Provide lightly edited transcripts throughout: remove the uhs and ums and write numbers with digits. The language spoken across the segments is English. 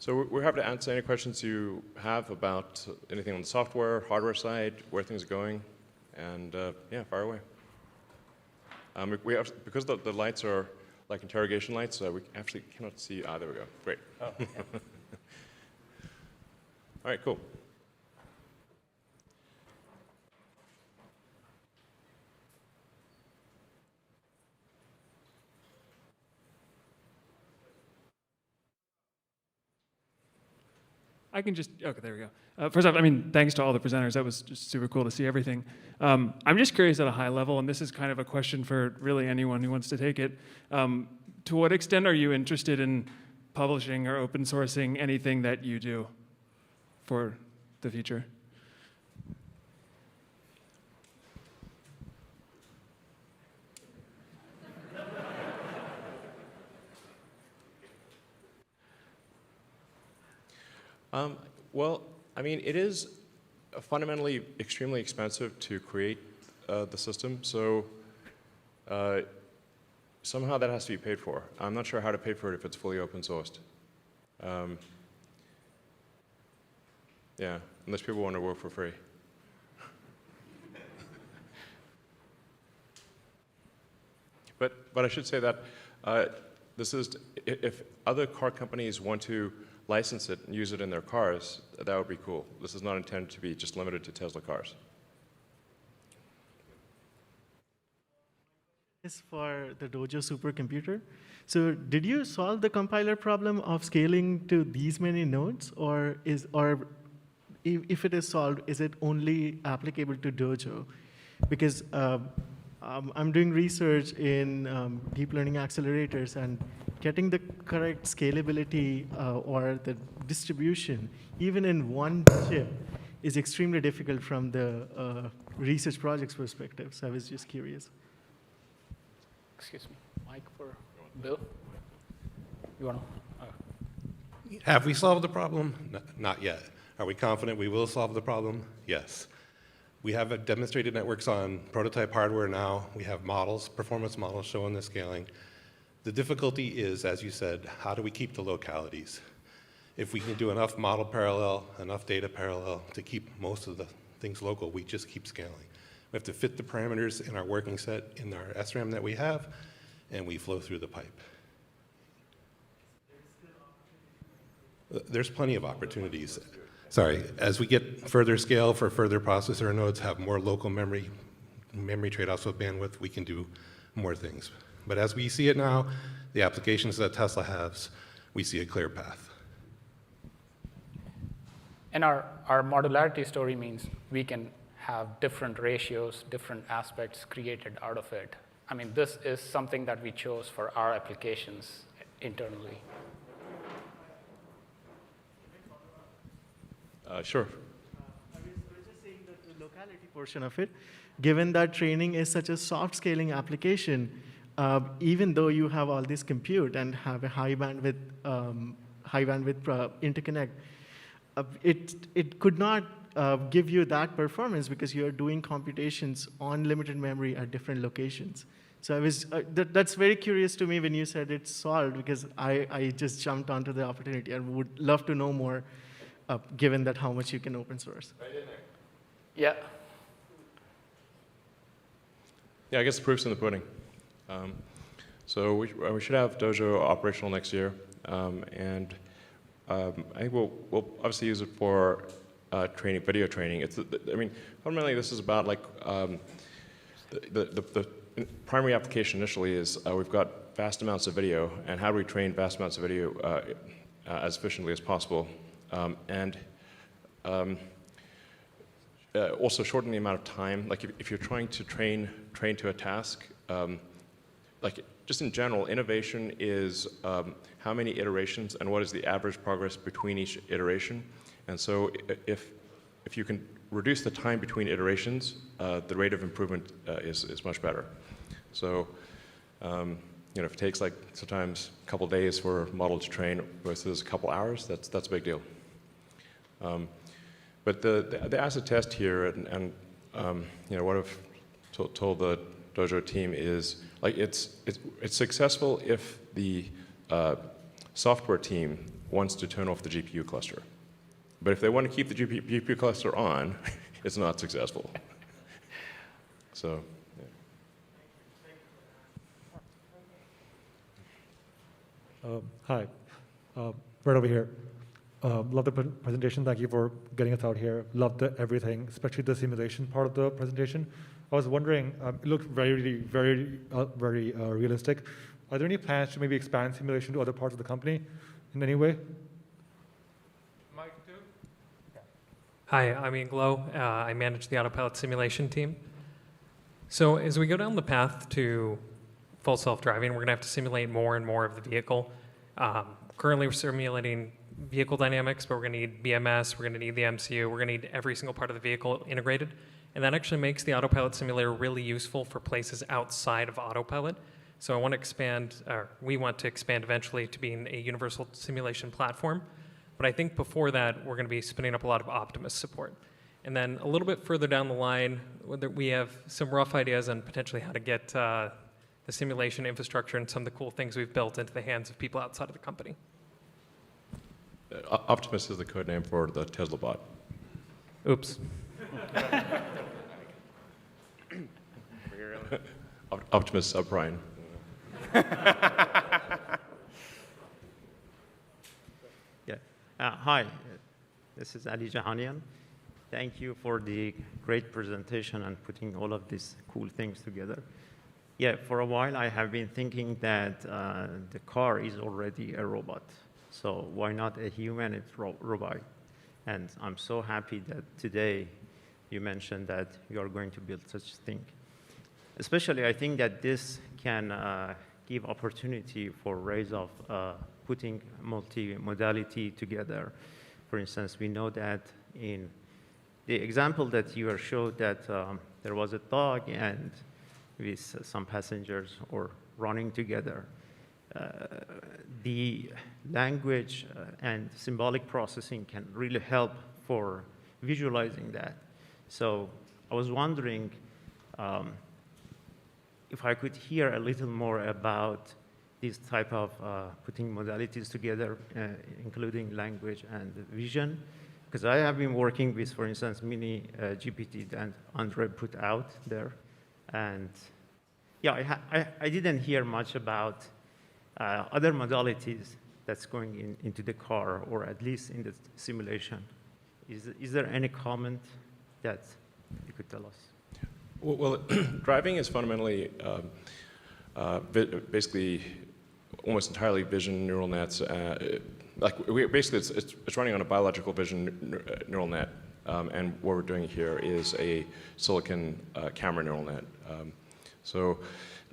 So we're happy to answer any questions you have about anything on the software, hardware side, where things are going, and yeah, fire away. We have, because the lights are like interrogation lights, we actually cannot see. Ah, there we go. Great. Oh, yeah. All right, cool. I can just, okay, there we go. First off, I mean, thanks to all the presenters. That was just super cool to see everything. I'm just curious at a high level, and this is kind of a question for really anyone who wants to take it. To what extent are you interested in publishing or open sourcing anything that you do for the future? Well, I mean, it is fundamentally extremely expensive to create the system, so somehow that has to be paid for. I'm not sure how to pay for it if it's fully open sourced. Yeah, unless people want to work for free. But I should say that this is, if other car companies want to license it and use it in their cars, that would be cool. This is not intended to be just limited to Tesla cars. Is for the Dojo supercomputer. So did you solve the compiler problem of scaling to these many nodes, or if it is solved, is it only applicable to Dojo? Because I'm doing research in deep learning accelerators, and getting the correct scalability or the distribution, even in one chip, is extremely difficult from the research project's perspective. So I was just curious. Excuse me, mic for Bill. You want to? Have we solved the problem? Not yet. Are we confident we will solve the problem? Yes. We have demonstrated networks on prototype hardware now. We have models, performance models showing the scaling. The difficulty is, as you said, how do we keep the localities? If we can do enough model parallel, enough data parallel to keep most of the things local, we just keep scaling. We have to fit the parameters in our working set in our SRAM that we have, and we flow through the pipe. There's plenty of opportunities. Sorry, as we get further scale for further processor nodes, have more local memory trade-offs with bandwidth, we can do more things. But as we see it now, the applications that Tesla has, we see a clear path. And our modularity story means we can have different ratios, different aspects created out of it. I mean, this is something that we chose for our applications internally. Sure. I was just saying that the locality portion of it, given that training is such a soft scaling application, even though you have all this compute and have a high bandwidth interconnect, it could not give you that performance because you're doing computations on limited memory at different locations. So I was that's very curious to me when you said it's solved, because I just jumped onto the opportunity and would love to know more, given that how much you can open source. Right in there. Yeah. Yeah, I guess the proof's in the pudding. So we should have Dojo operational next year, and I think we'll obviously use it for training, video training. I mean, fundamentally, this is about like the primary application initially is we've got vast amounts of video, and how do we train vast amounts of video as efficiently as possible, and also shorten the amount of time. Like if you're trying to train to a task, like just in general, innovation is how many iterations and what is the average progress between each iteration. And so if you can reduce the time between iterations, the rate of improvement is much better. So you know, if it takes like sometimes a couple days for a model to train versus a couple hours, that's a big deal. But the acid test here, and you know, what I've told the Dojo team is, like, it's successful if the software team wants to turn off the GPU cluster. But if they want to keep the GPU cluster on, it's not successful. So, yeah. Hi, right over here. Love the presentation. Thank you for getting us out here. Love everything, especially the simulation part of the presentation. I was wondering, it looked very realistic. Are there any plans to maybe expand simulation to other parts of the company in any way? Mike, too? Hi, I'm Ian Glow. I manage the autopilot simulation team. So as we go down the path to full self-driving, we're going to have to simulate more and more of the vehicle. Currently, we're simulating vehicle dynamics, but we're going to need BMS, we're going to need the MCU, we're going to need every single part of the vehicle integrated. And that actually makes the autopilot simulator really useful for places outside of autopilot. So I want to expand, or we want to expand eventually to being a universal simulation platform. But I think before that, we're going to be spinning up a lot of Optimus support. And then a little bit further down the line, we have some rough ideas on potentially how to get the simulation infrastructure and some of the cool things we've built into the hands of people outside of the company. Optimus is the code name for the Tesla bot. Oops. Optimus subprime. Yeah. Hi, this is Ali Jahanian. Thank you for the great presentation and putting all of these cool things together. Yeah, for a while I have been thinking that the car is already a robot. So why not a humanoid robot? And I'm so happy that today you mentioned that you are going to build such a thing. Especially, I think that this can give opportunity for ways of putting multi-modality together. For instance, we know that in the example that you showed that there was a dog and with some passengers or running together. The language and symbolic processing can really help for visualizing that. So I was wondering if I could hear a little more about this type of putting modalities together, including language and vision, because I have been working with, for instance, mini GPT that Andre put out there. And yeah, I didn't hear much about other modalities that's going into the car, or at least in the simulation. Is there any comment that you could tell us? Well, driving is fundamentally basically almost entirely vision neural nets. Basically, it's running on a biological vision neural net, and what we're doing here is a silicon camera neural net.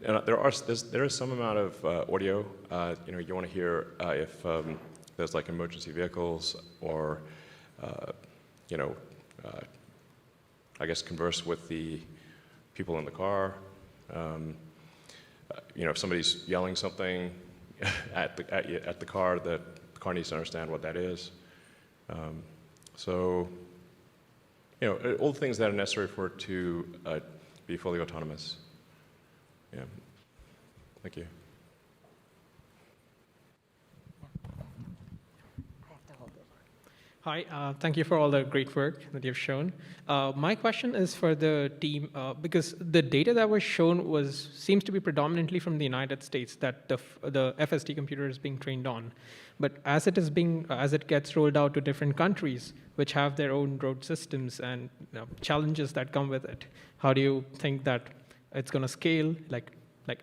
There is some amount of audio. You want to hear if there's like emergency vehicles, or I guess converse with the people in the car. If somebody's yelling something at the car, the car needs to understand what that is. All the things that are necessary for it to be fully autonomous. Yeah. Thank you. Hi, thank you for all the great work that you've shown. My question is for the team, because the data that was shown seems to be predominantly from the United States that the FSD computer is being trained on. But as it gets rolled out to different countries, which have their own road systems and challenges that come with it, how do you think that it's going to scale? Like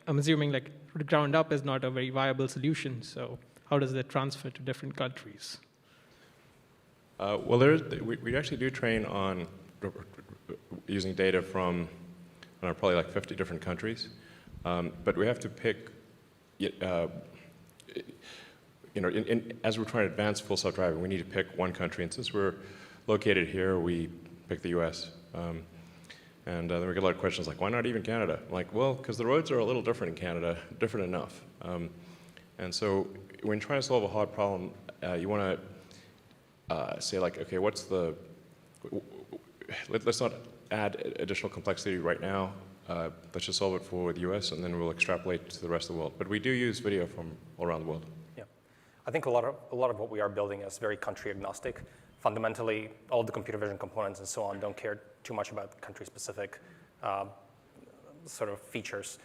I'm assuming like the ground up is not a very viable solution. So how does that transfer to different countries? We actually do train on using data from probably like 50 different countries, but we have to pick. As we're trying to advance full self-driving, we need to pick one country, and since we're located here, we pick the U.S. And then we get a lot of questions like, why not even Canada? I'm like, well, because the roads are a little different in Canada, different enough. And so when trying to solve a hard problem, you want to say like, okay, let's not add additional complexity right now. Let's just solve it for the US, and then we'll extrapolate to the rest of the world. But we do use video from all around the world. Yeah. I think a lot of what we are building is very country agnostic. Fundamentally, all the computer vision components and so on don't care too much about country-specific sort of features.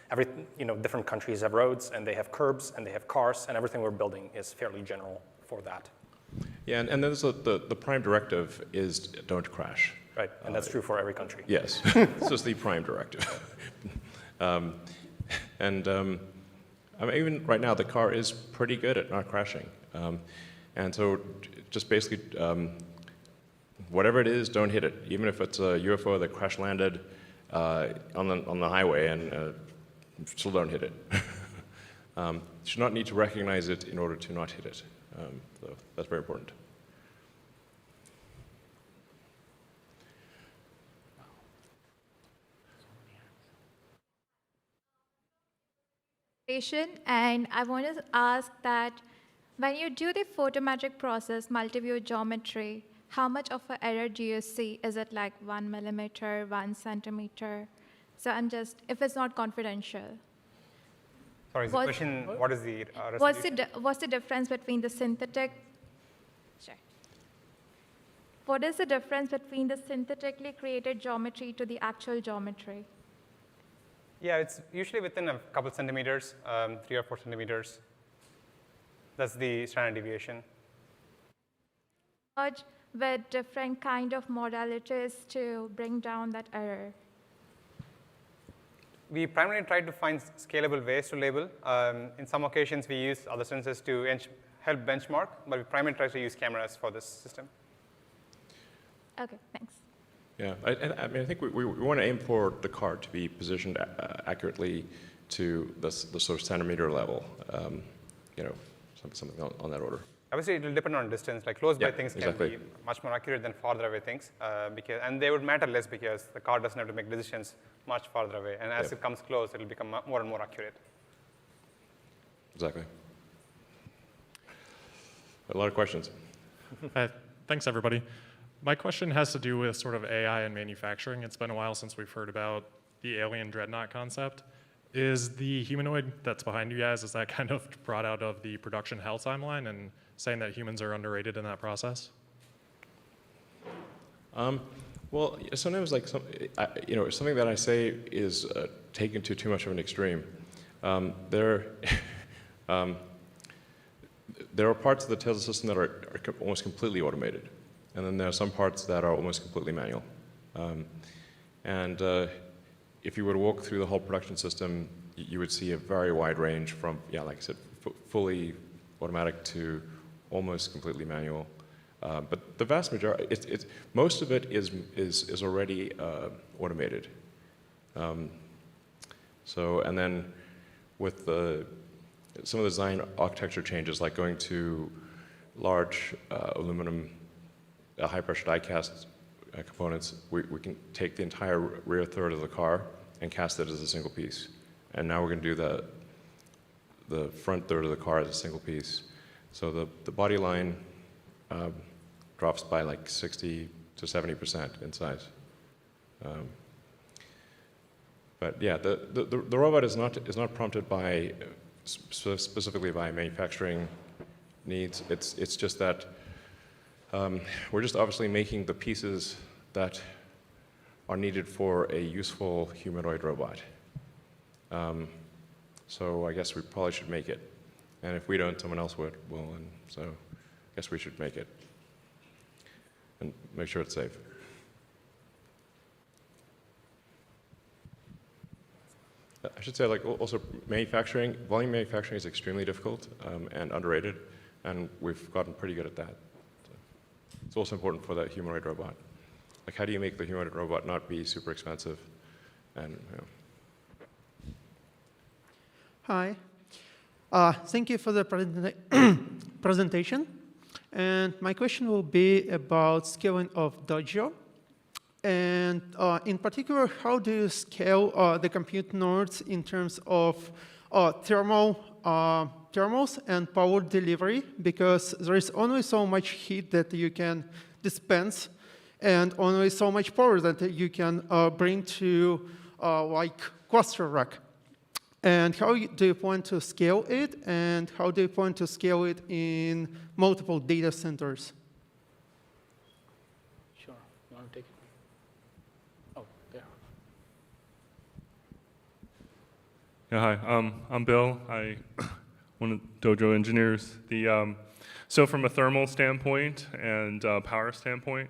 Different countries have roads, and they have curbs, and they have cars, and everything we're building is fairly general for that. Yeah, and then there's the prime directive is don't crash. Right, and that's true for every country. Yes, this is the prime directive. I mean, even right now, the car is pretty good at not crashing. And so just basically, whatever it is, don't hit it. Even if it's a UFO that crash landed on the highway, and still don't hit it. You should not need to recognize it in order to not hit it. So that's very important. And I want to ask that when you do the photometric process, multi-view geometry, how much of an error do you see? Is it like 1 millimeter, 1 centimeter? So if it's not confidential. Sorry, is the question, what is the resolution? What's the difference between the synthetic? Sure. What is the difference between the synthetically created geometry to the actual geometry? Yeah, it's usually within a couple centimeters, 3 or 4 centimeters. That's the standard deviation. With different kind of modalities to bring down that error. We primarily try to find scalable ways to label. In some occasions, we use other sensors to help benchmark, but we primarily try to use cameras for this system. Okay, thanks. Yeah, I mean, I think we want to aim for the car to be positioned accurately to the sort of centimeter level, something on that order. Obviously, it will depend on distance. Like close by things can be much more accurate than farther away things, and they would matter less because the car doesn't have to make decisions much farther away. And as it comes close, it will become more and more accurate. Exactly. A lot of questions. Thanks, everybody. My question has to do with sort of AI and manufacturing. It's been a while since we've heard about the alien dreadnought concept. Is the humanoid that's behind you guys, is that kind of brought out of the production hell timeline and saying that humans are underrated in that process? Well, sometimes something that I say is taken to too much of an extreme. There are parts of the Tesla system that are almost completely automated. And then there are some parts that are almost completely manual. If you were to walk through the whole production system, you would see a very wide range from, like I said, fully automatic to almost completely manual. But the vast majority, most of it is already automated. And then with some of the design architecture changes, like going to large aluminum high-pressure die-cast components, we can take the entire rear third of the car and cast it as a single piece. And now we're going to do the front third of the car as a single piece. So the body line drops by like 60 to 70% in size. But yeah, the robot is not prompted by specifically by manufacturing needs. It's just that we're just obviously making the pieces that are needed for a useful humanoid robot. So I guess we probably should make it. And if we don't, someone else will. And so I guess we should make it and make sure it's safe. I should say, also manufacturing, volume manufacturing is extremely difficult and underrated, and we've gotten pretty good at that. It's also important for that humanoid robot. Like, how do you make the humanoid robot not be super expensive? And Hi. Thank you for the presentation. And my question will be about scaling of Dojo. And in particular, how do you scale the compute nodes in terms of thermals and power delivery? Because there is only so much heat that you can dispense and only so much power that you can bring to like cluster rack. And how do you plan to scale it? And how do you plan to scale it in multiple data centers? Sure. You want to take it? Oh, there. Yeah, hi. I'm Bill. I'm one of the Dojo engineers. So from a thermal standpoint and power standpoint,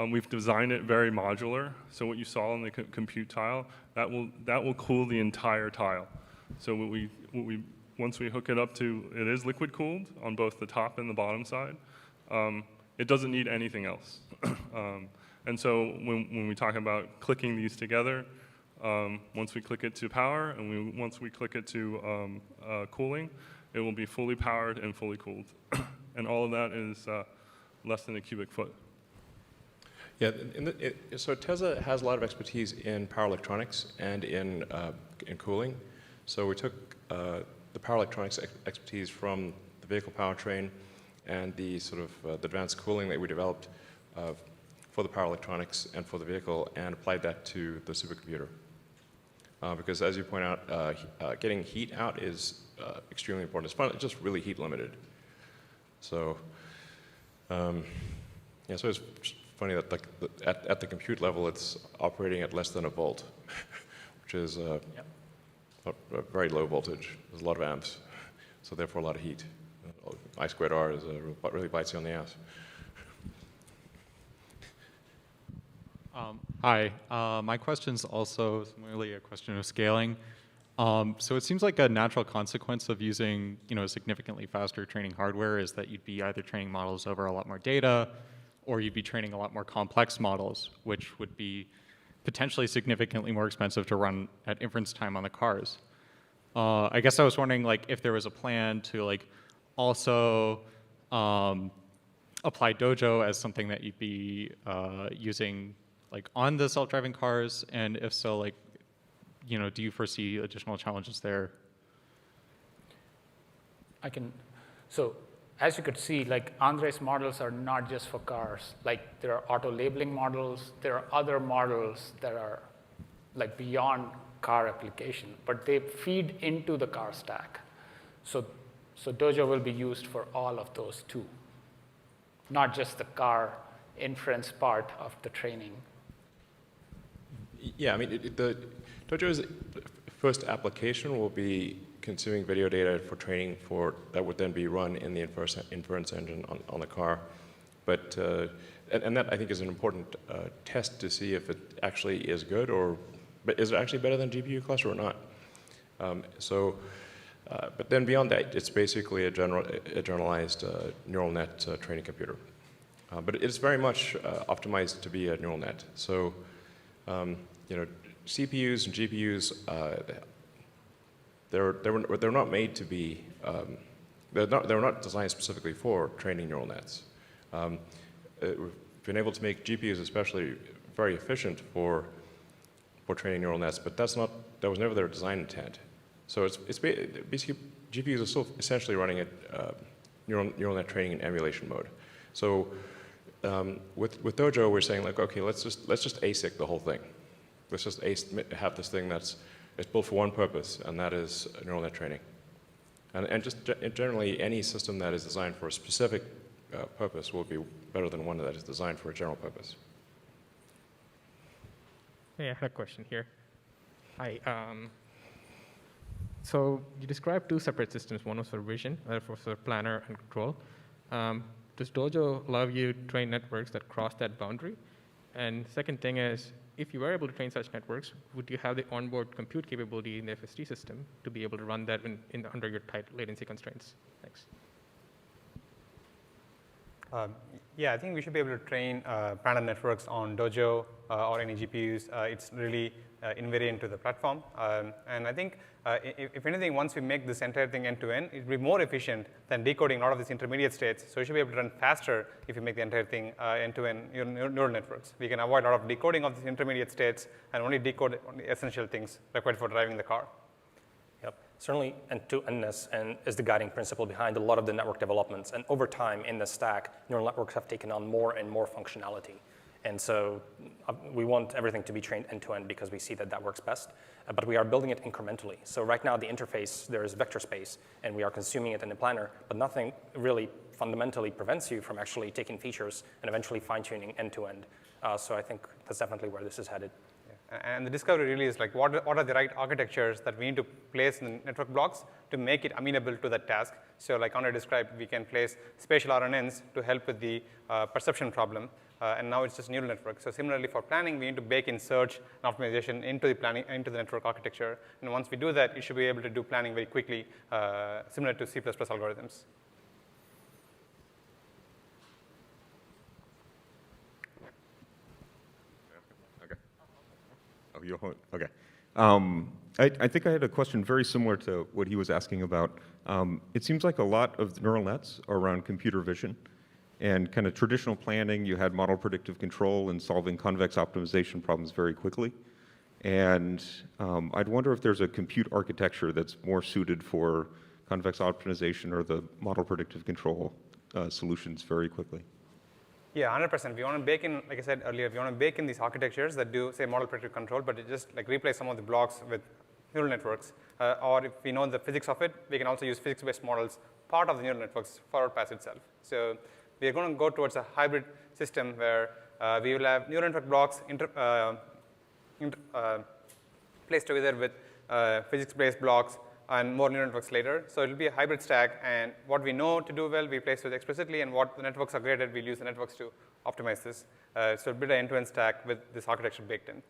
we've designed it very modular. So what you saw in the compute tile, that will cool the entire tile. So once we hook it up to, it is liquid cooled on both the top and the bottom side. It doesn't need anything else. And so when we talk about clicking these together, once we click it to power and once we click it to cooling, it will be fully powered and fully cooled. And all of that is less than a cubic foot. Yeah, so Tesla has a lot of expertise in power electronics and in cooling. So we took the power electronics expertise from the vehicle powertrain and the sort of the advanced cooling that we developed for the power electronics and for the vehicle and applied that to the supercomputer. Because as you point out, getting heat out is extremely important. It's just really heat limited. So, yeah, so it's funny that at the compute level, it's operating at less than a volt, which is a very low voltage. There's a lot of amps, so therefore a lot of heat. I squared R is really bites you on the ass. Hi, my question's also similarly a question of scaling. So it seems like a natural consequence of using, significantly faster training hardware is that you'd be either training models over a lot more data, or you'd be training a lot more complex models, which would be potentially significantly more expensive to run at inference time on the cars. I guess I was wondering, if there was a plan to, also apply Dojo as something that you'd be using, on the self-driving cars, and if so, do you foresee additional challenges there? So as you could see, Andre's models are not just for cars. There are auto labeling models. There are other models that are beyond car application, but they feed into the car stack. So Dojo will be used for all of those too, not just the car inference part of the training. Yeah, I mean, the Dojo's first application will be consuming video data for training that would then be run in the inference engine on the car. But, and that I think is an important test to see if it actually is good but is it actually better than GPU cluster or not? But then beyond that, it's basically a generalized neural net training computer. But it's very much optimized to be a neural net. So, CPUs and GPUs, they're not made to be, they're not designed specifically for training neural nets. We've been able to make GPUs especially very efficient for training neural nets, but that was never their design intent. So it's basically GPUs are still essentially running at neural net training in emulation mode. So with Dojo, we're saying okay, let's just ASIC the whole thing. Let's just have this thing it's built for one purpose, and that is neural net training. And just generally, any system that is designed for a specific purpose will be better than one that is designed for a general purpose. Hey, I had a question here. Hi. So you described two separate systems. One was for vision, other was for planner and control. Does Dojo allow you to train networks that cross that boundary? And second thing is, if you were able to train such networks, would you have the onboard compute capability in the FSD system to be able to run that under your tight latency constraints? Thanks. Yeah, I think we should be able to train planner networks on Dojo or any GPUs. It's really invariant to the platform. And I think, if anything, once we make this entire thing end-to-end, it will be more efficient than decoding a lot of these intermediate states. So we should be able to run faster if you make the entire thing end-to-end neural networks. We can avoid a lot of decoding of these intermediate states and only decode the essential things required for driving the car. Yep. Certainly, end-to-endness is the guiding principle behind a lot of the network developments. And over time in the stack, neural networks have taken on more and more functionality. And so we want everything to be trained end-to-end because we see that that works best. But we are building it incrementally. So right now, the interface, there is vector space, and we are consuming it in the planner, but nothing really fundamentally prevents you from actually taking features and eventually fine-tuning end-to-end. So I think that's definitely where this is headed. And the discovery really is like, what are the right architectures that we need to place in the network blocks to make it amenable to that task? So like Andre described, we can place spatial RNNs to help with the perception problem. And now it's just neural network. So similarly for planning, we need to bake in search and optimization into the network architecture. And once we do that, you should be able to do planning very quickly, similar to C++ algorithms. Okay. I think I had a question very similar to what he was asking about. It seems like a lot of the neural nets are around computer vision. And kind of traditional planning, you had model predictive control and solving convex optimization problems very quickly. And I'd wonder if there's a compute architecture that's more suited for convex optimization or the model predictive control solutions very quickly. Yeah, 100%. We want to bake in, like I said earlier, we want to bake in these architectures that do, say, model predictive control, but it just like replace some of the blocks with neural networks. Or if we know the physics of it, we can also use physics-based models, part of the neural networks, for our pass itself. So we are going to go towards a hybrid system where we will have neural network blocks placed together with physics-based blocks and more neural networks later. So it will be a hybrid stack, and what we know to do well, we place it explicitly, and what the networks are great at, we'll use the networks to optimize this. So build an end-to-end stack with this architecture baked in.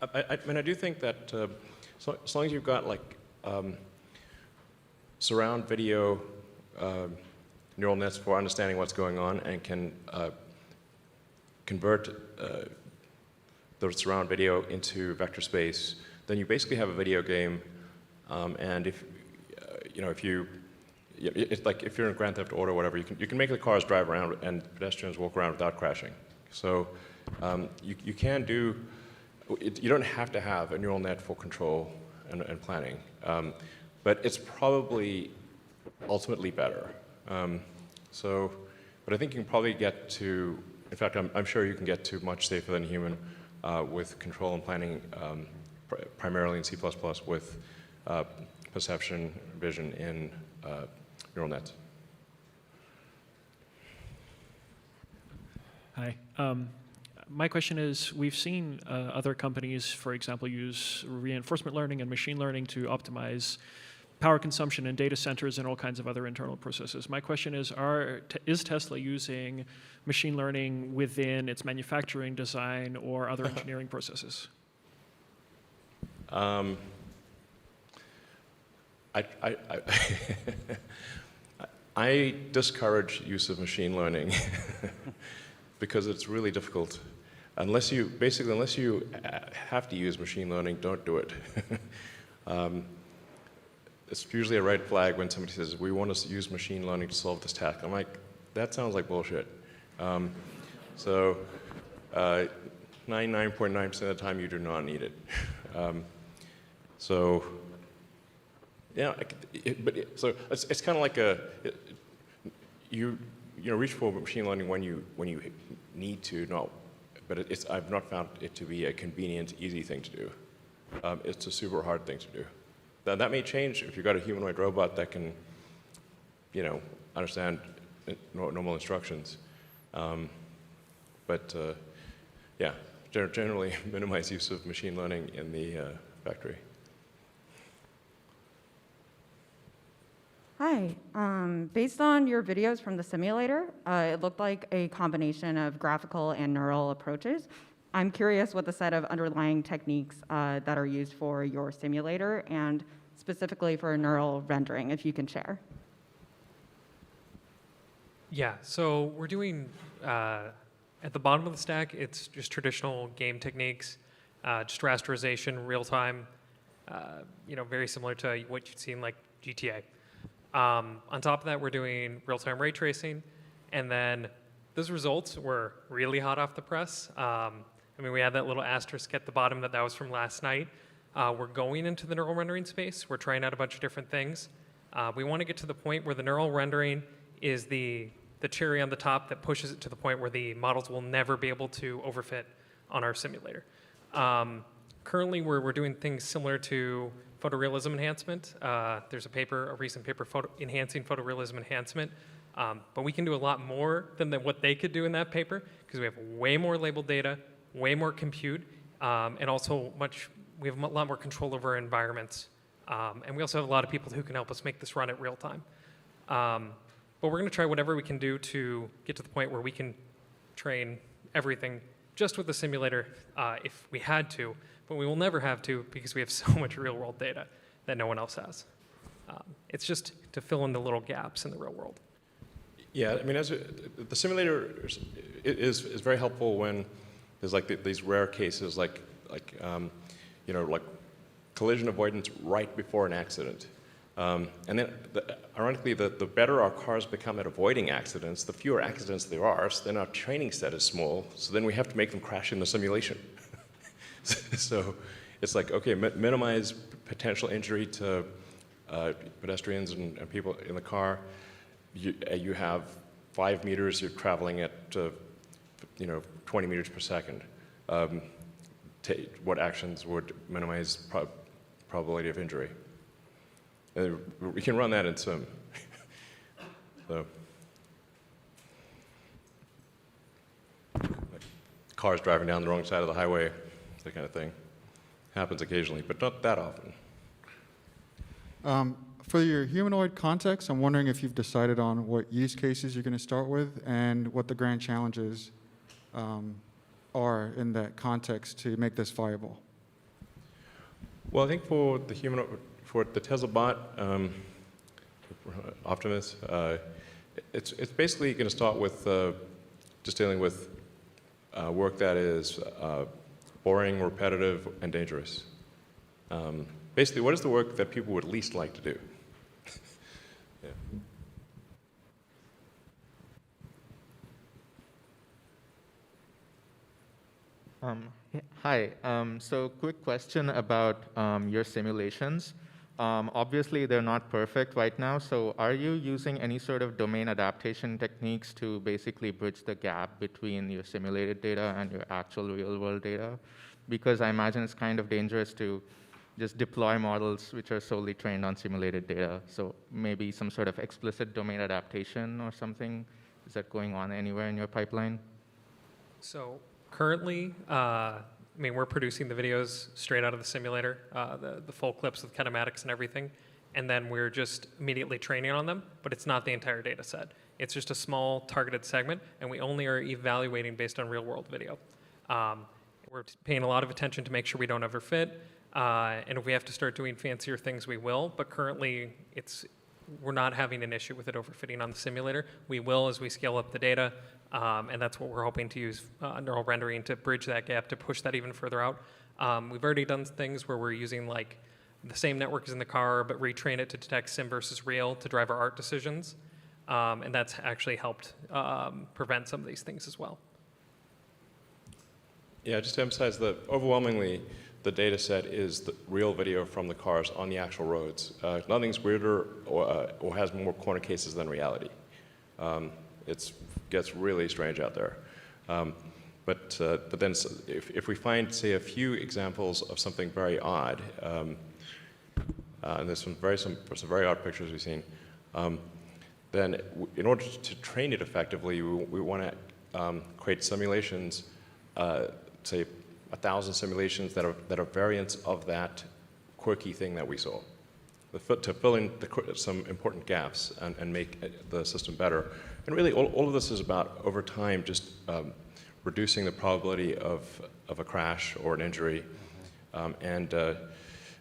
I mean, I do think that so long as you've got like surround video neural nets for understanding what's going on and can convert the surround video into vector space, then you basically have a video game. And if it's like if you're in Grand Theft Auto or whatever, you can make the cars drive around and pedestrians walk around without crashing. So you can do. You don't have to have a neural net for control and planning, but it's probably ultimately better. But I think you can probably get to. In fact, I'm sure you can get to much safer than human with control and planning, primarily in C++ with perception, vision in neural nets. Hi. My question is, we've seen other companies, for example, use reinforcement learning and machine learning to optimize power consumption in data centers and all kinds of other internal processes. My question is Tesla using machine learning within its manufacturing design or other engineering processes? I discourage use of machine learning because it's really difficult. Unless you have to use machine learning, don't do it. It's usually a red flag when somebody says, we want to use machine learning to solve this task. I'm like, that sounds like bullshit. 99.9% of the time, you do not need it. So it's kind of like you reach for machine learning when you need to, but I've not found it to be a convenient, easy thing to do. It's a super hard thing to do. That may change if you've got a humanoid robot that can, understand normal instructions. Generally minimize use of machine learning in the factory. Hi. Based on your videos from the simulator, it looked like a combination of graphical and neural approaches. I'm curious what the set of underlying techniques that are used for your simulator and specifically for neural rendering, if you can share. Yeah, so we're doing, at the bottom of the stack, it's just traditional game techniques, just rasterization, real time, very similar to what you'd see in like GTA. On top of that, we're doing real-time ray tracing, and then those results were really hot off the press. We had that little asterisk at the bottom that was from last night. We're going into the neural rendering space. We're trying out a bunch of different things. We want to get to the point where the neural rendering is the the cherry on the top that pushes it to the point where the models will never be able to overfit on our simulator. Currently, we're doing things similar to photorealism enhancement. There's a recent paper enhancing photorealism enhancement, but we can do a lot more than what they could do in that paper because we have way more labeled data, way more compute, and also we have a lot more control over our environments. And we also have a lot of people who can help us make this run at real time. But we're going to try whatever we can do to get to the point where we can train everything just with the simulator if we had to, but we will never have to because we have so much real-world data that no one else has. It's just to fill in the little gaps in the real world. Yeah, I mean, the simulator is very helpful when there's like these rare cases, like collision avoidance right before an accident. And then, ironically, the better our cars become at avoiding accidents, the fewer accidents there are, so then our training set is small, so then we have to make them crash in the simulation. So it's like, okay, minimize potential injury to pedestrians and people in the car. You have 5 meters, you're traveling at 20 meters per second. What actions would minimize probability of injury? We can run that in sim. So, cars driving down the wrong side of the highway, that kind of thing. Happens occasionally, but not that often. For your humanoid context, I'm wondering if you've decided on what use cases you're going to start with and what the grand challenges are in that context to make this viable. Well, I think for the Tesla bot, Optimus, it's basically going to start with just dealing with work that is boring, repetitive, and dangerous. Basically, what is the work that people would least like to do? Yeah. Hi. So quick question about your simulations. Obviously, they're not perfect right now. So are you using any sort of domain adaptation techniques to basically bridge the gap between your simulated data and your actual real-world data? Because I imagine it's kind of dangerous to just deploy models which are solely trained on simulated data. So maybe some sort of explicit domain adaptation or something. Is that going on anywhere in your pipeline? So currently, we're producing the videos straight out of the simulator, the full clips with kinematics and everything, and then we're just immediately training on them, but it's not the entire data set. It's just a small targeted segment, and we only are evaluating based on real-world video. We're paying a lot of attention to make sure we don't overfit, and if we have to start doing fancier things, we will, but currently we're not having an issue with it overfitting on the simulator. We will as we scale up the data, and that's what we're hoping to use neural rendering to bridge that gap, to push that even further out. We've already done things where we're using like the same network as in the car, but retrain it to detect sim versus real to drive our art decisions. And that's actually helped prevent some of these things as well. Yeah, just to emphasize that overwhelmingly, the data set is the real video from the cars on the actual roads. Nothing's weirder or has more corner cases than reality. It gets really strange out there. But then if we find, say, a few examples of something very odd, and there's some very odd pictures we've seen, then in order to train it effectively, we want to create simulations, say 1,000 simulations that are variants of that quirky thing that we saw, to fill in some important gaps and make the system better. And really, all of this is about, over time, just reducing the probability of a crash or an injury. And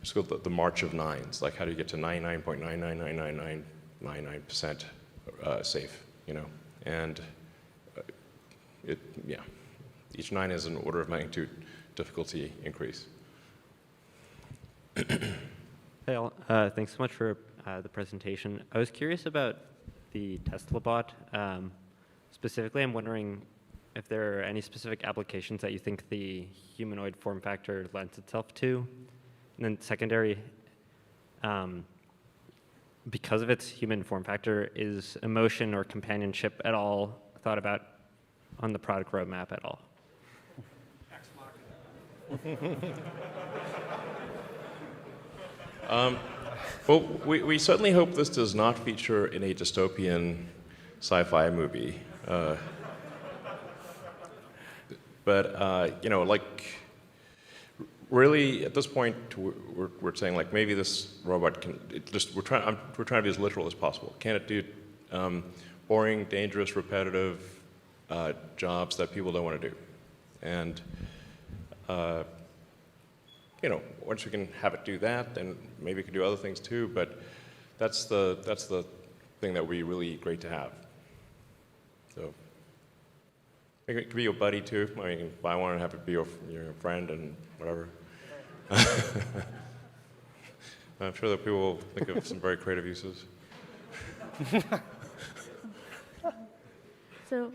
it's called the march of nines. Like, how do you get to 99.9999999% safe, And each 9 is an order of magnitude difficulty increase. Hey all, thanks so much for the presentation. I was curious about the Tesla bot. Specifically, I'm wondering if there are any specific applications that you think the humanoid form factor lends itself to. And then secondary, because of its human form factor, is emotion or companionship at all thought about on the product roadmap at all? Well, we certainly hope this does not feature in a dystopian sci-fi movie. But you know, like, really, at this point, we're saying like maybe this robot can we're trying to be as literal as possible. Can it do boring, dangerous, repetitive jobs that people don't want to do? And you know, once we can have it do that, then maybe it can do other things too. But that's the thing that would be really great to have. So it could be your buddy too. I mean, you can buy one and have it be your friend and whatever. I'm sure that people will think of some very creative uses. So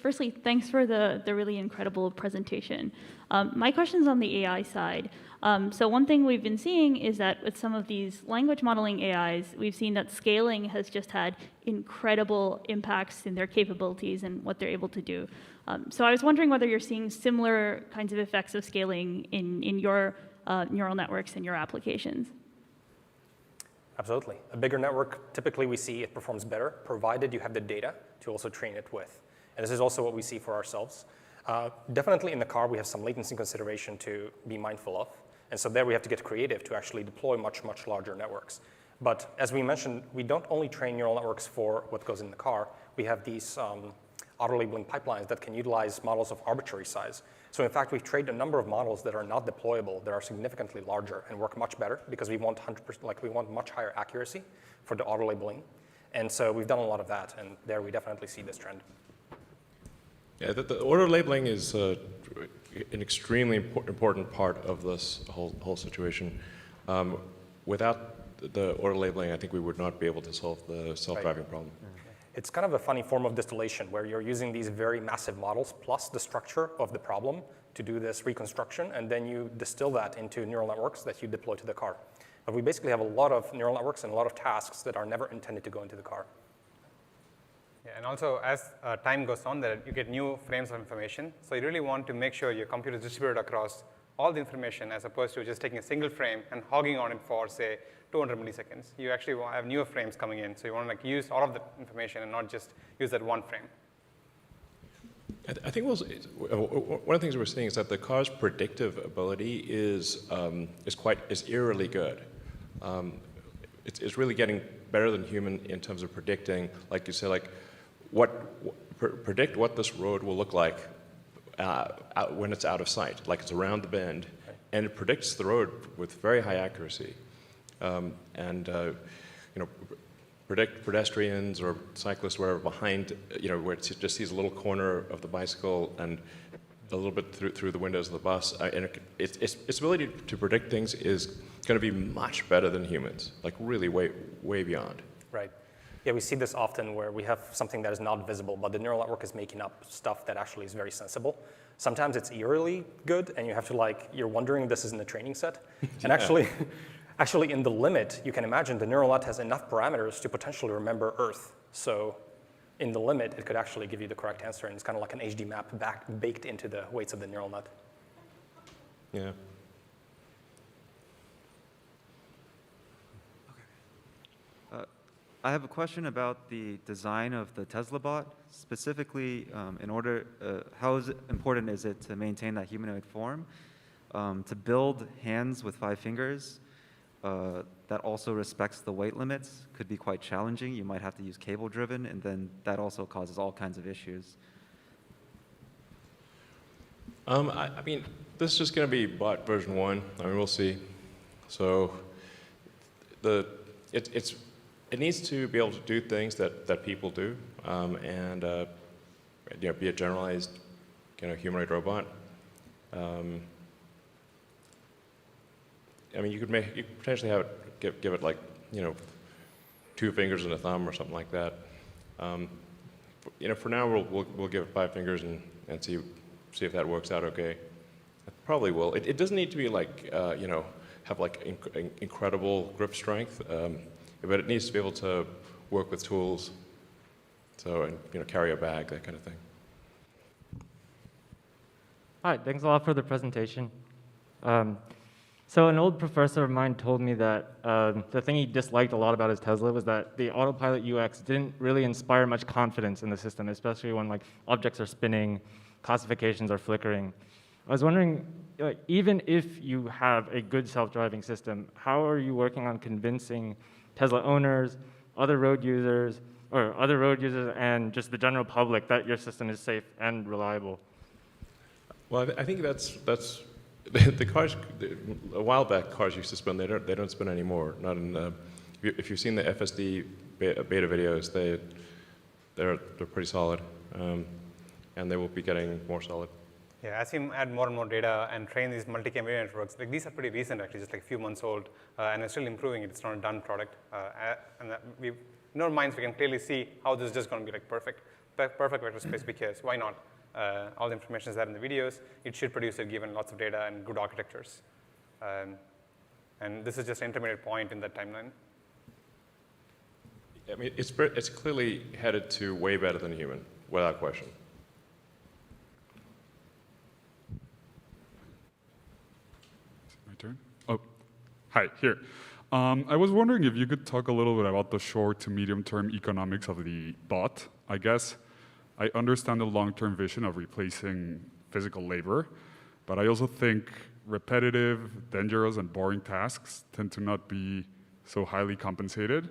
firstly, thanks for the really incredible presentation. My question's on the AI side. So one thing we've been seeing is that with some of these language modeling AIs, we've seen that scaling has just had incredible impacts in their capabilities and what they're able to do. So I was wondering whether you're seeing similar kinds of effects of scaling in your neural networks and your applications. Absolutely. A bigger network, typically we see it performs better, provided you have the data to also train it with. And this is also what we see for ourselves. Definitely in the car, we have some latency consideration to be mindful of. And so there we have to get creative to actually deploy much, much larger networks. But as we mentioned, we don't only train neural networks for what goes in the car. We have these auto-labeling pipelines that can utilize models of arbitrary size. So in fact, we've trained a number of models that are not deployable, that are significantly larger and work much better because we want 100%, like we want much higher accuracy for the auto-labeling. And so we've done a lot of that, and there we definitely see this trend. Yeah, the order labeling is an extremely important part of this whole situation. Without the order labeling, I think we would not be able to solve the self-driving problem. It's kind of a funny form of distillation where you're using these very massive models plus the structure of the problem to do this reconstruction, and then you distill that into neural networks that you deploy to the car. But we basically have a lot of neural networks and a lot of tasks that are never intended to go into the car. Yeah, and also as time goes on, you get new frames of information. So you really want to make sure your computer is distributed across all the information as opposed to just taking a single frame and hogging on it for, say, 200 milliseconds. You actually have newer frames coming in, so you want to use all of the information and not just use that one frame. I think one of the things we're seeing is that the car's predictive ability is eerily good. It's really getting better than human in terms of predicting, like you say, like predict what this road will look like when it's out of sight, like it's around the bend, and it predicts the road with very high accuracy. You know, predict pedestrians or cyclists wherever behind, you know, where it just sees a little corner of the bicycle and a little bit through the windows of the bus. And its ability to predict things is going to be much better than humans, like really way beyond. Right. Yeah, we see this often where we have something that is not visible, but the neural network is making up stuff that actually is very sensible. Sometimes it's eerily good, and you have to you're wondering this is in the training set. And actually in the limit, you can imagine the neural net has enough parameters to potentially remember Earth. So in the limit, it could actually give you the correct answer, and it's kind of like an HD map baked into the weights of the neural net. Yeah. I have a question about the design of the Tesla bot. Specifically, how important is it to maintain that humanoid form? To build hands with 5 fingers that also respects the weight limits could be quite challenging. You might have to use cable-driven, and then that also causes all kinds of issues. I mean, this is just going to be bot version 1. I mean, we'll see. So it needs to be able to do things that people do, and you know, be a generalized humanoid robot. I mean, you could potentially have it give it 2 fingers and a thumb or something like that. You know, for now we'll give it 5 fingers and see if that works out okay. It probably will. It doesn't need to be like, have like incredible grip strength, but it needs to be able to work with tools, and carry a bag, that kind of thing. Hi, thanks a lot for the presentation. So an old professor of mine told me that the thing he disliked a lot about his Tesla was that the autopilot UX didn't really inspire much confidence in the system, especially when like objects are spinning, classifications are flickering. I was wondering, even if you have a good self-driving system, how are you working on convincing Tesla owners, other road users and just the general public that your system is safe and reliable? Well, I think that's the cars. A while back, cars used to spin. They don't spin anymore. Not in. If you've seen the FSD beta videos, they're pretty solid, and they will be getting more solid. Yeah, as you add more and more data and train these multi-cam video networks, like these are pretty recent actually, just like a few months old, and it's still improving. It's not a done product, and in our minds we can clearly see how this is just going to be like perfect vector space, because why not? All the information is there in the videos. It should produce it given lots of data and good architectures. And this is just an intermediate point in that timeline. I mean, it's clearly headed to way better than a human, without question. My turn? Oh, hi, here. I was wondering if you could talk a little bit about the short to medium-term economics of the bot. I guess I understand the long-term vision of replacing physical labor, but I also think repetitive, dangerous, and boring tasks tend to not be so highly compensated.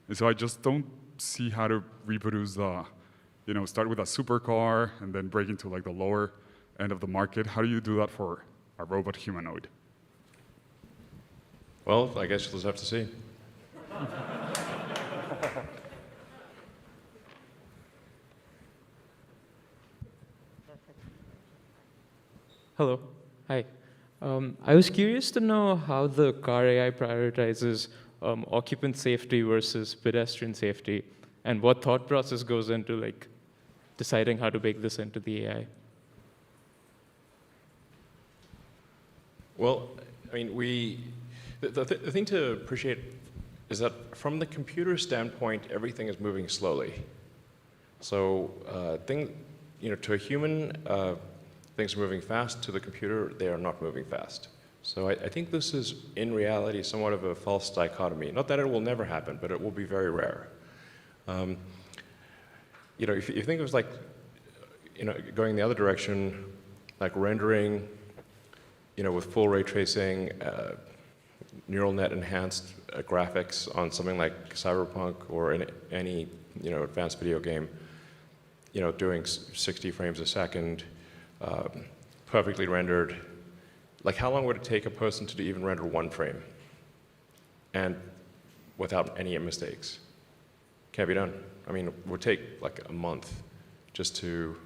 And so I just don't see how to reproduce the, start with a supercar and then break into like the lower end of the market. How do you do that for a robot humanoid? Well, I guess you'll just have to see. Hello. Hi. I was curious to know how the car AI prioritizes occupant safety versus pedestrian safety, and what thought process goes into like deciding how to bake this into the AI. Well, I mean, the thing to appreciate is that from the computer standpoint, everything is moving slowly. So to a human, things are moving fast. To the computer, they are not moving fast. So I think this is, in reality, somewhat of a false dichotomy. Not that it will never happen, but it will be very rare. If you think of it as like, going the other direction, like rendering, with full ray tracing, neural net enhanced graphics on something like Cyberpunk or any advanced video game, doing 60 frames a second, perfectly rendered. Like, how long would it take a person to even render one frame, and without any mistakes? Can't be done. I mean, it would take like a month just to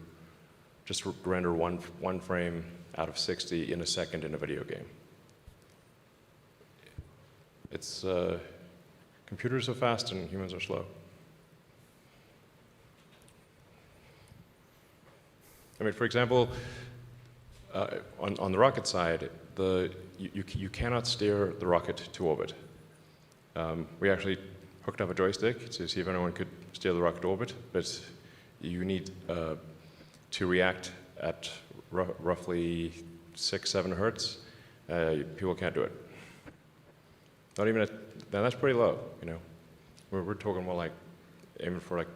render one frame out of 60 in a second in a video game. It's computers are fast and humans are slow. I mean, for example, on the rocket side, you cannot steer the rocket to orbit. We actually hooked up a joystick to see if anyone could steer the rocket to orbit, but you need to react at roughly 6-7 hertz. People can't do it. Not even at, now that's pretty low, We're talking more like aiming for like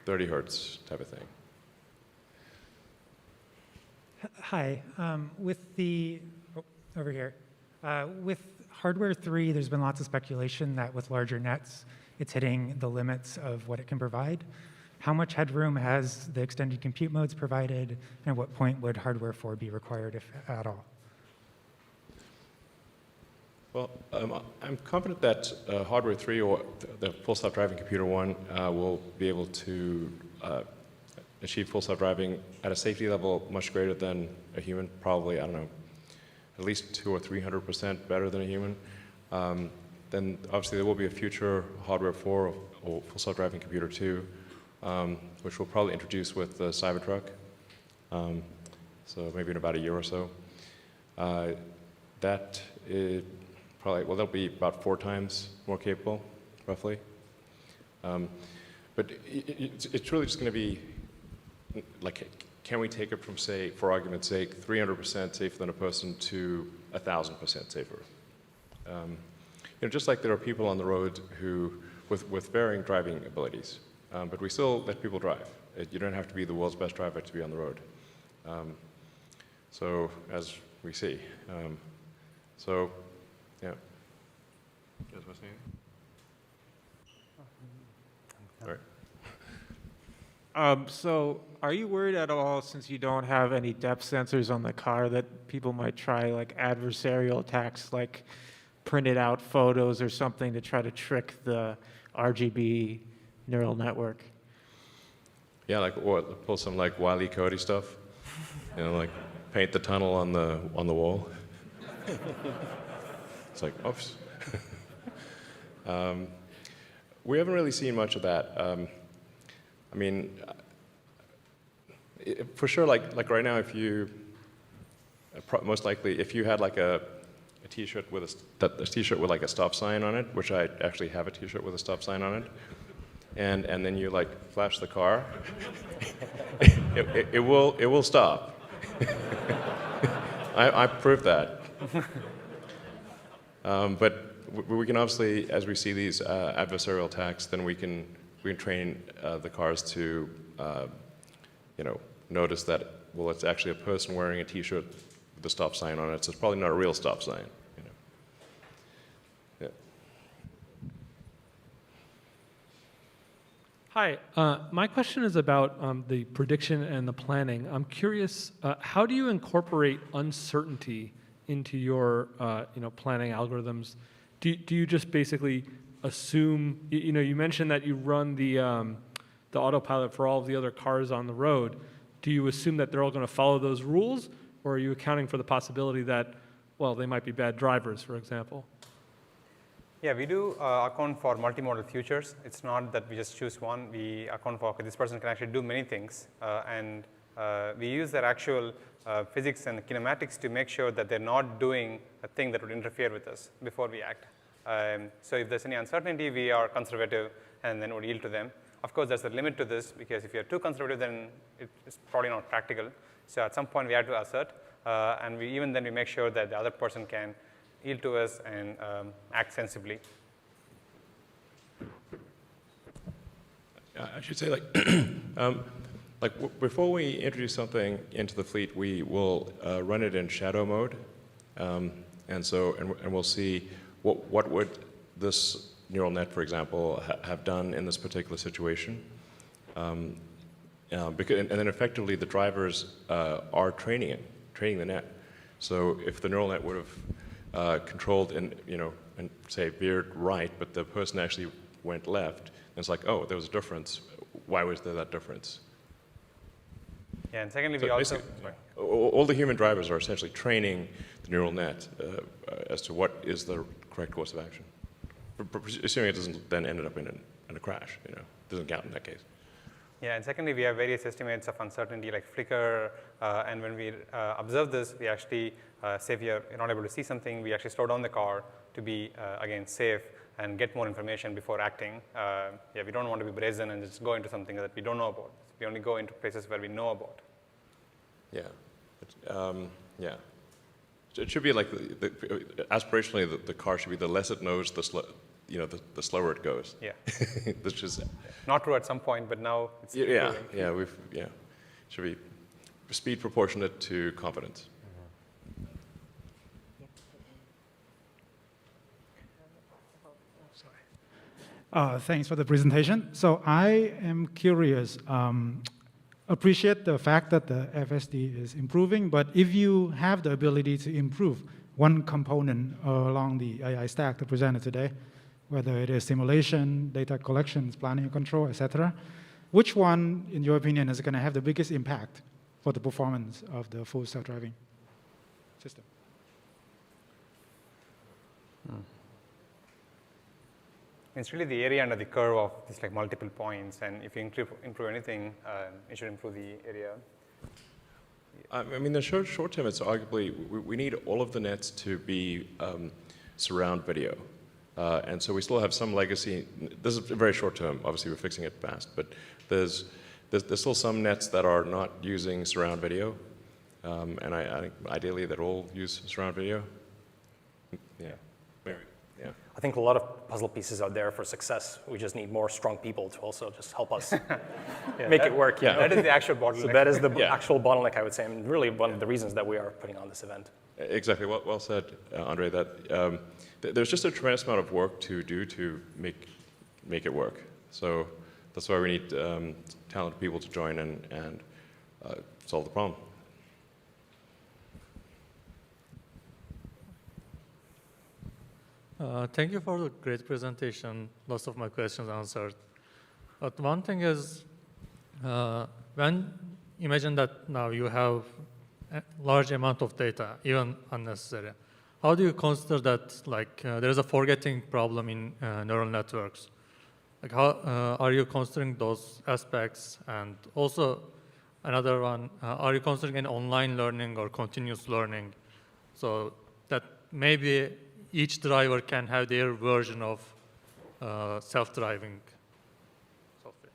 30 hertz type of thing. Hi, over here. With hardware 3, there's been lots of speculation that with larger nets, it's hitting the limits of what it can provide. How much headroom has the extended compute modes provided, and at what point would hardware 4 be required, if at all? Well, I'm confident that hardware 3 or the full self-driving computer 1 will be able to achieve full self-driving at a safety level much greater than a human, probably, I don't know, at least 200 or 300% better than a human. Then obviously there will be a future hardware 4 or full self-driving computer 2, which we'll probably introduce with the Cybertruck, so maybe in about a year or so. That is probably, well, that'll be about 4 times more capable, roughly. But it's really just going to be, like, can we take it from, say, for argument's sake, 300% safer than a person to 1,000% safer? Just like there are people on the road who, with varying driving abilities, but we still let people drive. You don't have to be the world's best driver to be on the road. So, as we see. So, yeah. You guys want to say anything? All right. So are you worried at all, since you don't have any depth sensors on the car, that people might try like adversarial attacks, like printed out photos or something to try to trick the RGB neural network? Yeah, like what? Pull some like Wile E. Coyote stuff, like paint the tunnel on the wall. It's like, oops. We haven't really seen much of that. I mean, for sure, like right now, if you, most likely, if you had like a T-shirt with a T-shirt with like a stop sign on it, which I actually have a T-shirt with a stop sign on it, and then you like flash the car, it will stop. I proved that. But we can obviously, as we see these adversarial attacks, then we can train the cars to, notice that, well, it's actually a person wearing a T-shirt with a stop sign on it, so it's probably not a real stop sign. Yeah. Hi, my question is about the prediction and the planning. I'm curious, how do you incorporate uncertainty into your planning algorithms? Do you just basically assume, you mentioned that you run the autopilot for all of the other cars on the road. Do you assume that they're all going to follow those rules, or are you accounting for the possibility that, well, they might be bad drivers, for example? Yeah, we do account for multimodal futures. It's not that we just choose one. We account for, okay, this person can actually do many things, and we use their actual physics and kinematics to make sure that they're not doing a thing that would interfere with us before we act. So if there's any uncertainty, we are conservative and then would yield to them. Of course, there's a limit to this, because if you're too conservative, then it's probably not practical. So at some point, we have to assert, and even then we make sure that the other person can yield to us and act sensibly. I should say, before we introduce something into the fleet, we will run it in shadow mode, and we'll see what would this neural net, for example, have done in this particular situation. And then effectively, the drivers are training the net. So if the neural net would have controlled and say veered right, but the person actually went left, and it's like, oh, there was a difference. Why was there that difference? Yeah, and secondly, we also all the human drivers are essentially training the neural net as to what is the correct course of action, assuming it doesn't then end up in a crash. It doesn't count in that case. Yeah, and secondly, we have various estimates of uncertainty like flicker, and when we observe this, we actually say if you're not able to see something, we actually slow down the car to be, again, safe and get more information before acting. Yeah, we don't want to be brazen and just go into something that we don't know about. We only go into places where we know about. Yeah, yeah. It should be like, aspirationally, the car should be the less it knows, the slower it goes. Yeah. This is not true at some point, but now it's improving. Should be speed proportionate to confidence. Thanks for the presentation. So I am curious, appreciate the fact that the FSD is improving, but if you have the ability to improve one component along the AI stack that presented today, whether it is simulation, data collections, planning and control, etc., which one, in your opinion, is going to have the biggest impact for the performance of the full self-driving system? It's really the area under the curve of these like multiple points, and if you improve anything, it should improve the area. I mean, the short term, it's arguably, we need all of the nets to be surround video. And so we still have some legacy. This is very short term. Obviously, we're fixing it fast. But there's still some nets that are not using surround video. And I think ideally that all use surround video. Yeah. Maybe. Yeah. I think a lot of puzzle pieces are there for success. We just need more strong people to also just help us make it work. Yeah, that is the actual bottleneck. So that is the actual bottleneck, I would say, and really one of the reasons that we are putting on this event. Exactly. Well said, Andre. That there's just a tremendous amount of work to do to make it work. So that's why we need talented people to join and solve the problem. Thank you for the great presentation. Lots of my questions answered. But one thing is, when imagine that now you have a large amount of data, even unnecessary. How do you consider that? Like there is a forgetting problem in neural networks. Like how are you considering those aspects? And also another one, are you considering an online learning or continuous learning, so that maybe each driver can have their version of self-driving software?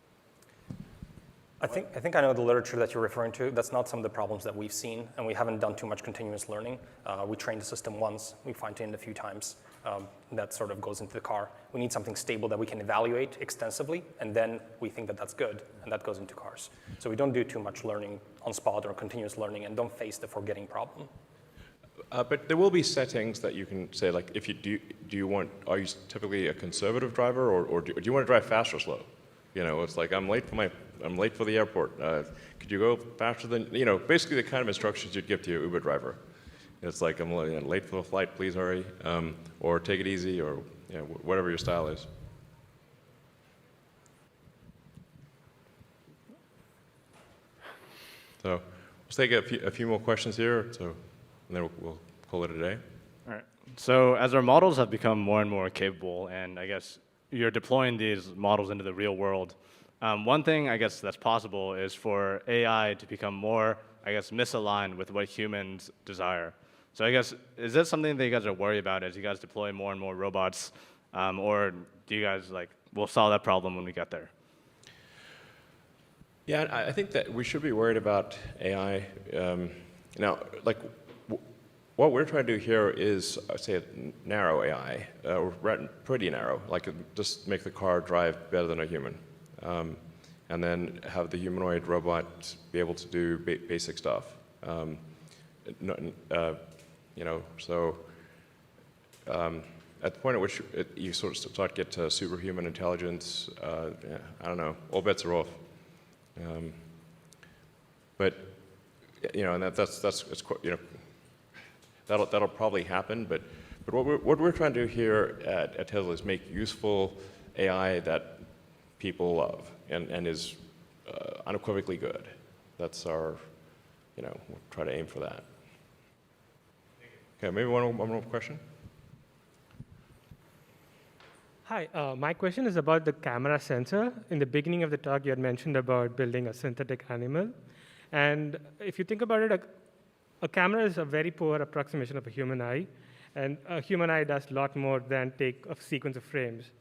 I think I know the literature that you're referring to. That's not some of the problems that we've seen, and we haven't done too much continuous learning. We trained the system once, we fine-tuned a few times. That sort of goes into the car. We need something stable that we can evaluate extensively, and then we think that that's good, and that goes into cars. So we don't do too much learning on spot or continuous learning, and don't face the forgetting problem. But there will be settings that you can say, like, if you are you typically a conservative driver, or do you want to drive fast or slow? You know, it's like I'm late for the airport. Could you go faster than, basically the kind of instructions you'd give to your Uber driver. It's like I'm late for the flight, please hurry, or take it easy, or whatever your style is. So let's take a few more questions here. And then we'll call it a day. All right. So as our models have become more and more capable, and I guess you're deploying these models into the real world, one thing I guess that's possible is for AI to become more, I guess, misaligned with what humans desire. So I guess, is that something that you guys are worried about as you guys deploy more and more robots? Or do you guys, we'll solve that problem when we get there? Yeah, I think that we should be worried about AI. Now, what we're trying to do here is, say, a narrow AI, or pretty narrow, like just make the car drive better than a human. And then have the humanoid robot be able to do basic stuff. So at the point at which you sort of start to get to superhuman intelligence, I don't know, all bets are off. But and that'll probably happen. But what we're trying to do here at Tesla is make useful AI that people love and is unequivocally good. That's our, we'll try to aim for that. Okay, maybe one more question. Hi, my question is about the camera sensor. In the beginning of the talk, you had mentioned about building a synthetic animal. And if you think about it, a camera is a very poor approximation of a human eye. And a human eye does a lot more than take a sequence of frames.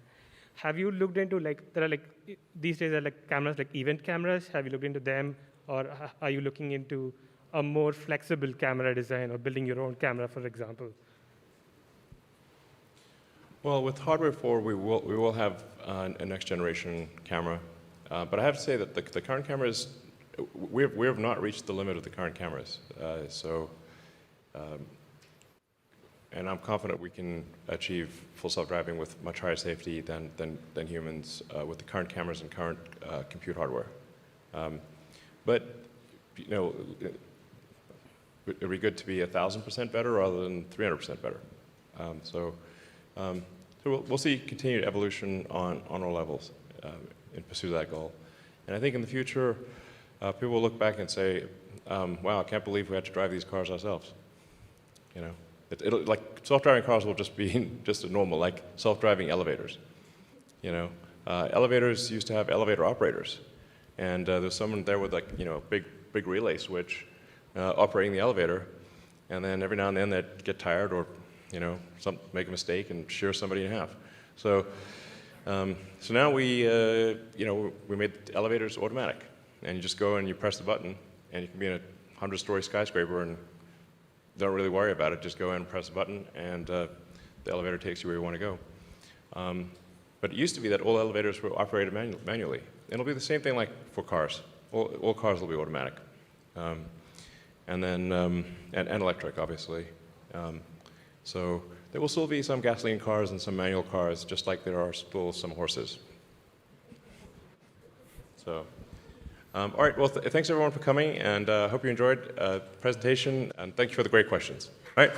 Have you looked into, there are these days are cameras like event cameras. Have you looked into them? Or are you looking into a more flexible camera design or building your own camera, for example? Well, with Hardware 4, we will have a next generation camera. But I have to say that the current cameras, we have not reached the limit of the current cameras. And I'm confident we can achieve full self-driving with much higher safety than humans with the current cameras and current compute hardware. But it would be good to be 1,000% better rather than 300% better. So we'll see continued evolution on all levels in pursuit of that goal. And I think in the future, people will look back and say, wow, I can't believe we had to drive these cars ourselves. It'll like self-driving cars will just be just a normal, like self-driving elevators. Elevators used to have elevator operators, and there's someone there with a big relay switch operating the elevator, and then every now and then they'd get tired or make a mistake and shear somebody in half. So now we made the elevators automatic, and you just go and you press the button, and you can be in a 100-story skyscraper and don't really worry about it. Just go in and press the button, and the elevator takes you where you want to go. But it used to be that all elevators were operated manually. And it'll be the same thing like for cars. All cars will be automatic. And electric, obviously. So there will still be some gasoline cars and some manual cars, just like there are still some horses. So, all right, well, thanks everyone for coming, and I hope you enjoyed the presentation, and thank you for the great questions. All right.